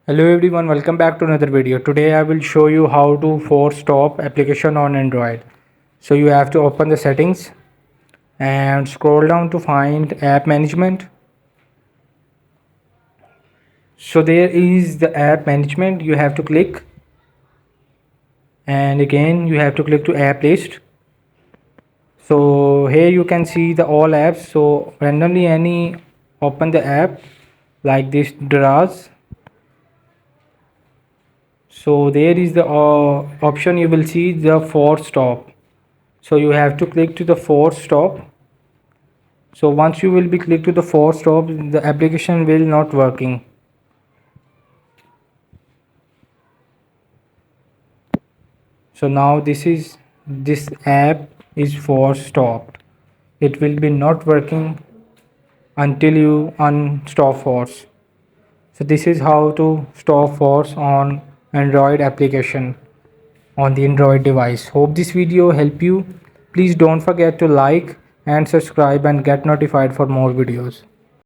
Hello everyone, welcome back to another video. Today I will show you how to force stop application on Android. So you have to open the settings and scroll down to find app management. So there is the app management, you have to click, and again you have to click to app list. So here you can see the all apps. So randomly any open the app like this Daraz. So there is the option, you will see the force stop. So you have to click to the force stop. So once you will be click to the force stop, the application will not working. So now this app is force stopped. It will be not working until you unstop force. So this is how to stop force on Android application on the Android device. Hope this video help you. Please don't forget to like and subscribe and get notified for more videos.